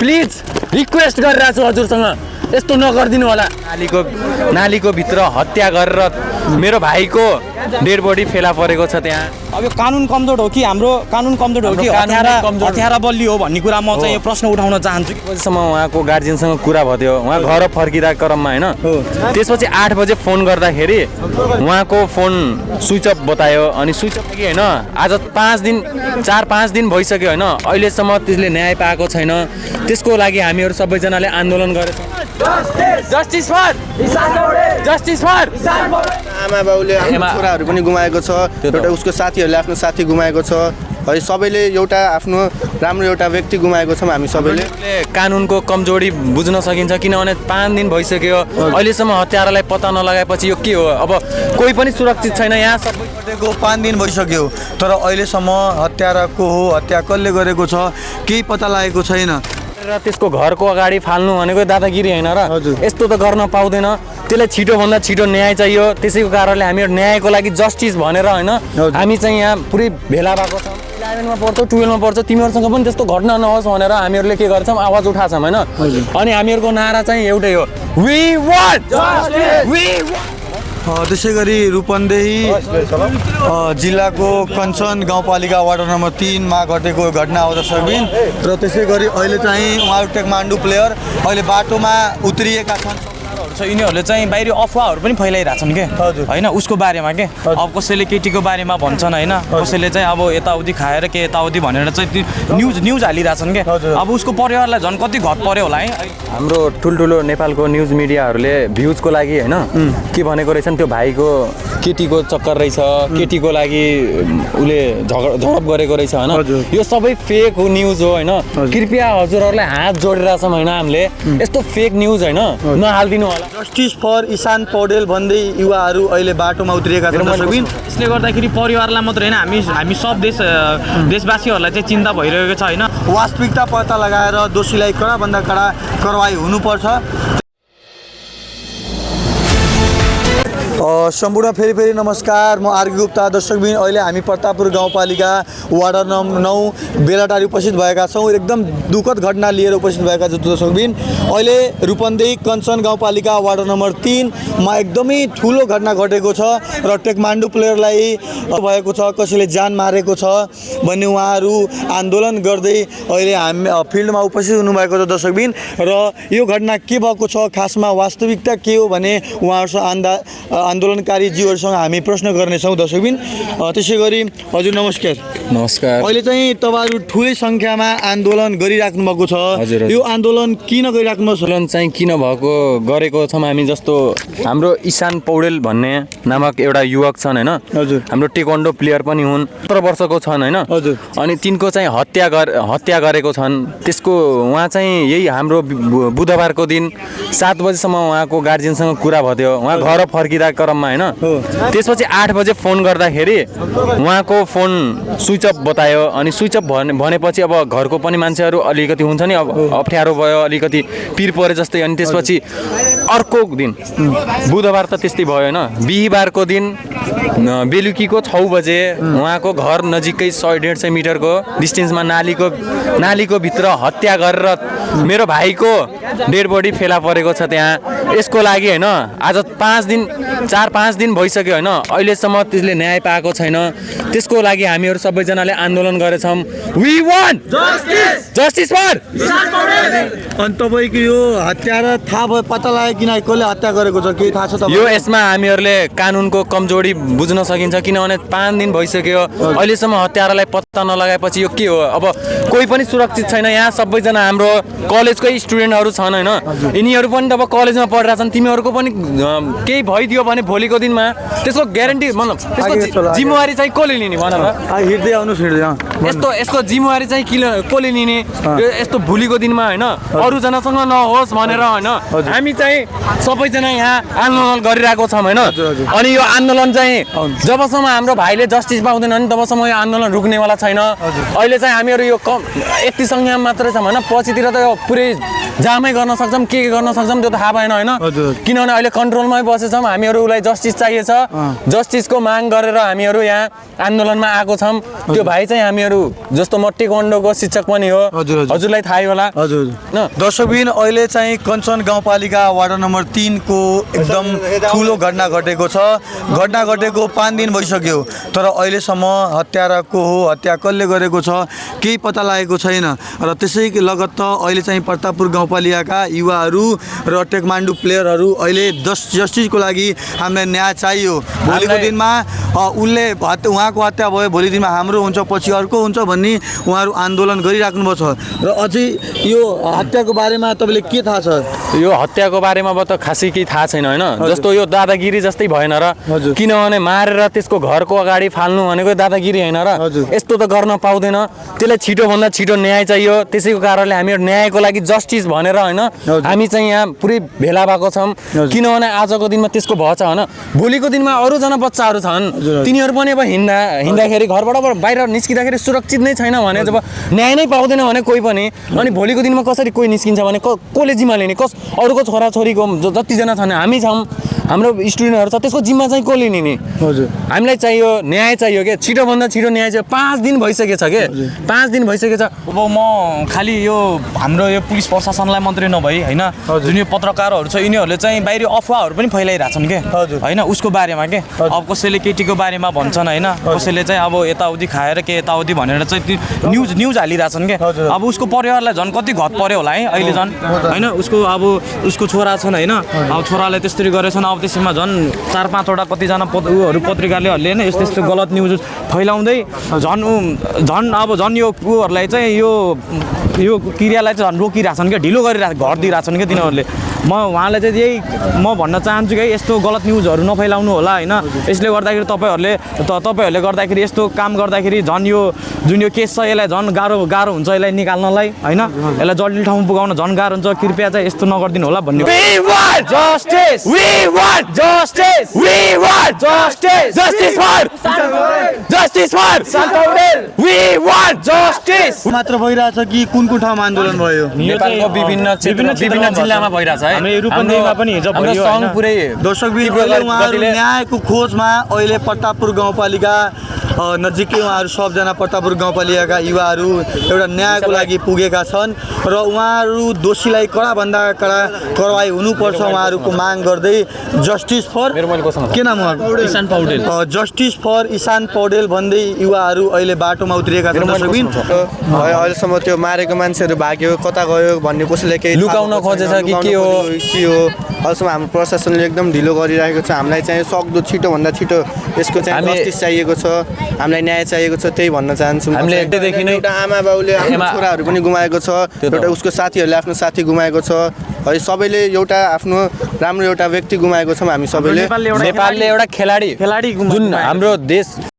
Please request गरिरहेको छु हजुरसँग यस्तो नगरिदिनु होला। नालीको भित्र हत्या गरेर मेरो भाइको डेड बडी फेला परेको छ त्यहाँ। अब यो कानुन कमजोर हो कि हाम्रो कानुन कमजोर हो कि हत्यारा बलियो हो भन्ने कुरा म चाहिँ यो प्रश्न उठाउन चाहन्छु। बजीसम्म उहाँको गार्जियनसँग कुरा भयो, उहाँ घर फर्किँदा क्रममा होइन, त्यसपछि 8 बजे फोन गर्दाखेरि उहाँको फोन स्विच अफ बतायो। अनि स्विच अफ कि होइन आज 4-5 दिन भइसक्यो होइन, अहिलेसम्म त्यसले न्याय पाएको छैन। त्यसको लागि हामीहरू सबैजनाले आन्दोलन गरेछौँ। आमा बाउले आफ्नो छोराहरू पनि गुमाएको छ, एउटा उसको साथीहरूले आफ्नो साथी गुमाएको छ है, सबैले एउटा आफ्नो राम्रो एउटा व्यक्ति गुमाएको छौँ हामी सबैले। कानुनको कमजोरी बुझ्न सकिन्छ किनभने 5 दिन भइसक्यो अहिलेसम्म हत्यारालाई पत्ता नलगाएपछि यो के हो। अब कोही पनि सुरक्षित छैन यहाँ। सबैको 5 दिन भइसक्यो तर अहिलेसम्म हत्यारा को हो, हत्या कसले गरेको छ केही पत्ता लागेको छैन। र त्यसको घरको अगाडि फाल्नु भनेको दादागिरी होइन र, यस्तो त गर्न पाउँदैन। त्यसलाई छिटोभन्दा छिटो न्याय चाहियो। त्यसैको कारणले हामीहरू न्यायको लागि जस्टिस भनेर होइन हामी चाहिँ यहाँ पुरै भेला भएको छौँ। 11मा पढ्छौ 12मा पढ्छौ, तिमीहरूसँग पनि त्यस्तो घटना नहोस् भनेर हामीहरूले के गर्छौँ आवाज उठाछौँ होइन। अनि हामीहरूको नारा चाहिँ एउटै हो, वी वान्ट जस्टिस। त्यसै गरी रूपन्देही जिल्लाको कञ्चन गाउँपालिका वार्ड नम्बर 3 मा घटेको घटना हो दर्शकबिन। र त्यसै गरी अहिले चाहिँ उहाँहरू टेकमान्डु प्लेयर अहिले बाटोमा उत्रिएका छन्। यिनीहरूले चाहिँ बाहिरी अफवाहहरू पनि फैलाइरहेछन् के होइन उसको बारेमा के। अब कसैले केटीको बारेमा भन्छन् होइन, कसैले चाहिँ अब यताउति खाएर के यताउति भनेर चाहिँ न्युज हालिरहेछन् के। अब उसको परिवारलाई झन् कति घट पर्यो होला है। हाम्रो ठुल्ठुलो नेपालको न्युज मिडियाहरूले भ्युजको लागि होइन के भनेको रहेछन्, त्यो भाइको केटीको चक्कर रहेछ, केटीको लागि उसले झडप गरेको रहेछ होइन। यो सबै फेक न्युज हो होइन। कृपया हजुरहरूलाई हात जोडेर छौँ होइन हामीले, यस्तो फेक न्युज होइन नहालिदिनु होला। जस्टिस फर इसान पौडेल भन्दै युवाहरू अहिले बाटोमा उत्रिएका छन् दर्शकबिन। यसले गर्दाखेरि परिवारलाई मात्र होइन हामी सब देशवासीहरूलाई चाहिँ चिन्ता भइरहेको छ होइन। वास्तविकता पत्ता लगाएर दोषीलाई कडाभन्दा कडा कारवाही हुनुपर्छ। सम्पूर्ण फेरि नमस्कार, म आरके गुप्ता। दर्शकबिन अहिले हामी प्रतापपुर गाउँपालिका वार्ड नम्बर 9 बेलाटारी उपस्थित भएका छौँ। एकदम दुःखद घटना लिएर उपस्थित भएका छौँ दर्शकबिन। अहिले रूपन्देही कञ्चन गाउँपालिका वार्ड नम्बर 3 मा एकदमै ठुलो घटना घटेको छ र टेकमान्डु प्लेयरलाई भएको छ, कसैले जान मारेको छ भन्ने उहाँहरू आन्दोलन गर्दै अहिले हामी फिल्डमा उपस्थित हुनुभएको छ दर्शकबिन। र यो घटना के भएको छ, खासमा वास्तविकता के हो भने उहाँहरूसँग आन्दोलनकारी जीवहरूसँग हामी प्रश्न गर्नेछौँ दर्शकबिन। त्यसै गरी हजुर नमस्कार। अहिले चाहिँ तपाईँहरू ठुलै सङ्ख्यामा आन्दोलन गरिराख्नु भएको छ। यो आन्दोलन किन गरिराख्नु भएको छ? आन्दोलन चाहिँ किन भएको गरेको छौँ हामी, जस्तो हाम्रो इसान पौडेल भन्ने नामक एउटा युवक छन् होइन, हाम्रो टेक्वान्डो प्लेयर पनि हुन्, 17 वर्षको छन् होइन। अनि तिनको चाहिँ हत्या गरेको छन्। त्यसको उहाँ चाहिँ यही हाम्रो बुधबारको दिन 7 बजीसम्म उहाँको गार्जियनसँग कुरा भयो, उहाँ घर फर्किँदा क्रममा होइन, त्यसपछि 8 बजे फोन गर्दाखेरि उहाँको फोन स्विच अफ बतायो। अनि स्विच अफ भनेपछि अब घरको पनि मान्छेहरू अलिकति हुन्छ नि, अब अप्ठ्यारो भयो, अलिकति पिर परे जस्तै। अनि त्यसपछि अर्को दिन बुधबार त त्यस्तै भयो होइन, बिहिबारको दिन बेलुकीको 6 बजे उहाँको घर नजिकै 100-150 मिटरको डिस्टेन्समा नालीको भित्र हत्या गरेर मेरो भाइको डेड बडी फेला परेको छ त्यहाँ। यसको लागि होइन आज 4-5 दिन भइसक्यो होइन, अहिलेसम्म त्यसले न्याय पाएको छैन। त्यसको लागि हामीहरू सबैजनाले आन्दोलन गरेछौँ। वी वान्ट जस्टिस फर इसान पौडेल। अनि तपाईँको यो हत्यारा थाहा भयो, पत्ता लाग्यो किन कसले हत्या गरेको छ केही थाहा छ त? यो यसमा हामीहरूले कानुनको कमजोरी बुझ्न सकिन्छ किनभने 5 दिन भइसक्यो अहिलेसम्म हत्यारालाई पत्ता नलगाएपछि यो के हो। अब कोही पनि सुरक्षित छैन यहाँ। सबैजना हाम्रो कलेजकै स्टुडेन्टहरू छन् होइन, यिनीहरू पनि अब कलेजमा पढिरहेछन्। तिमीहरूको पनि केही भइदियो भने भोलिको दिनमा त्यसको ग्यारेन्टी मतलब त्यसको जिम्मेवारी चाहिँ कसले लिने भन र? हिँड्दै आउनुहोस् यसको जिम्मेवारी चाहिँ कसले लिने? यस्तो भोलिको दिनमा होइन अरूजनासँग नहोस् भनेर होइन हामी चाहिँ सबैजना यहाँ आन्दोलन गरिरहेको छौँ होइन। अनि यो आन्दोलन चाहिँ जबसम्म हाम्रो भाइले जस्टिस पाउँदैन नि तबसम्म यो आन्दोलन रुक्नेवाला छैन। अहिले चाहिँ हामीहरू यो यति सङ्ख्यामा मात्रै छौँ होइन, पछितिर त यो पुरै जामै गर्न सक्छौँ, के गर्न सक्छौँ त्यो थाहा भएन होइन। किनभने अहिले कन्ट्रोलमै बसेछौँ। हामीहरूलाई जस्टिस चाहिएको छ, जस्टिसको माग गरेर हामीहरू यहाँ आन्दोलनमा आएको छौँ। त्यो भाइ चाहिँ हामीहरू जस्तो म टेक्वान्डोको शिक्षक पनि हो, हजुरलाई थाहै होला। हजुर न दर्शकबिन अहिले चाहिँ कञ्चन गाउँपालिका वार्ड नम्बर 3 को एकदम ठुलो घटना घटेको छ। घटना घटेको 5 दिन भइसक्यो, तर अहिलेसम्म हत्यारा को हो, हत्या कसले गरेको छ केही पत्ता लागेको छैन। र त्यसै लगत्त अहिले चाहिँ प्रतापपुर गाउँपालिकाका युवाहरू र टेकमान्डु प्लेयरहरू अहिले जस्टिसको लागि हामीलाई न्याय चाहियो। भोलिको दिनमा उहाँको हत्या भयो, भोलि दिनमा हाम्रो हुन्छ, पछि अर्को हुन्छ भन्ने उहाँहरू आन्दोलन गरिराख्नु भएको छ। र अझै यो हत्याको बारेमा तपाईँले के थाहा छ? यो हत्याको बारेमा त खासै केही थाहा छैन होइन। जस्तो यो दादागिरी जस्तै भएन र, हजुर। किनभने मारेर त्यसको घरको अगाडि फाल्नु भनेको दादागिरी होइन र। हजुर। यस्तो त गर्न पाउँदैन। त्यसलाई छिटोभन्दा छिटो न्याय चाहियो। त्यसैको कारणले हामी न्यायको लागि जस्टिस भनेर होइन हामी चाहिँ यहाँ पुरै भेला भएको छौँ। किनभने आजको दिनमा त्यसको भएछ होइन, भोलिको दिनमा अरूजना बच्चाहरू छन्, तिनीहरू पनि अब हिँड्दाखेरि घरबाट बाहिर निस्किँदाखेरि सुरक्षित नै छैन भने, जब न्याय नै पाउँदैन भने कोही पनि, अनि भोलिको दिनमा कसरी कोही निस्किन्छ भने कसले जिम्मा लिने? अरूको छोराछोरीको जतिजना छन्, हामी छौँ, हाम्रो स्टुडेन्टहरू छ, त्यसको जिम्मा चाहिँ कसले लिने? हजुर। हामीलाई चाहियो न्याय चाहियो क्या, छिटोभन्दा छिटो न्याय चाहियो। 5 दिन भइसकेको छ क्या, 5 दिन भइसकेको छ। अब म खालि यो हाम्रो यो पुलिस प्रशासनलाई मात्रै नभई होइन, जुन यो पत्रकारहरू छ यिनीहरूले चाहिँ बाहिरी अफवाहहरू पनि फैलाइरहेछन् के होइन उसको बारेमा के। अब कसैले केटीको बारेमा भन्छन् होइन, कसैले चाहिँ अब यताउति खाएर के यताउति भनेर चाहिँ न्युज हालिरहेछन् के। अब उसको परिवारलाई झन् कति घत पर्यो होला है अहिले झन् होइन। उसको छोरा छन् होइन, अब छोराले त्यसरी गरेछन्, अब त्यसैमा झन् 4-5वटा कतिजना उयोहरू पत्रिकालेहरूले होइन यस्तो यस्तो गलत न्युज फैलाउँदै झन् यो उहरूलाई चाहिँ यो क्रियालाई चाहिँ झन् रोकिरहेछन् क्या, ढिलो घर दिइरहेछन् क्या तिनीहरूले। उहाँलाई चाहिँ यही म भन्न चाहन्छु कि यस्तो गलत न्युजहरू नफैलाउनु होला होइन। यसले गर्दाखेरि तपाईँहरूले गर्दाखेरि यस्तो काम गर्दाखेरि झन् यो जुन यो केस छ यसलाई झन् गाह्रो हुन्छ यसलाई निकाल्नलाई होइन, यसलाई जटिल ठाउँमा पुगाउन झन् गाह्रो हुन्छ। कृपया चाहिँ यस्तो नगरिदिनु होला भन्ने। मात्र भइरहेछ कि कुन ठाउँमा आन्दोलन भयो? नेपालको विभिन्न जिल्लामा भइरहेछ है। न्यायको खोजमा अहिले प्रतापपुर गाउँपालिका नजिकै उहाँहरू सबजना प्रतापपुर गाउँपालिकाका युवाहरू एउटा न्यायको लागि पुगेका छन् र उहाँहरू दोषीलाई कडाभन्दा कडा कारवाही हुनुपर्छ उहाँहरूको माग गर्दै जस्टिस फर के नाम इसान पौडेल, जस्टिस फर इसान पौडेल भन्दै युवाहरू अहिले बाटोमा उत्रिएका छन्। अहिलेसम्म त्यो मारेको मान्छेहरू भाग्यो, कता गयो भन्ने कसैले केही लुकाउन खोजेछ कि के हो? अहिलेसम्म हाम्रो प्रशासनले एकदम ढिलो गरिरहेको छ। हामीलाई चाहिँ सक्दो छिटोभन्दा छिटो यसको चाहिँ जस्टिस चाहिएको छ, हामीलाई न्याय चाहिएको छ, त्यही भन्न चाहन्छु। हामीले एकैदेखि नै एउटा आमा बाउले आफ्नो छोराहरू पनि गुमाएको छ, एउटा उसको साथीहरूले आफ्नो साथी गुमाएको छ है। सबैले एउटा आफ्नो राम्रो एउटा व्यक्ति गुमाएको छौँ हामी सबैले। नेपालले एउटा खेलाडी जुन हाम्रो देश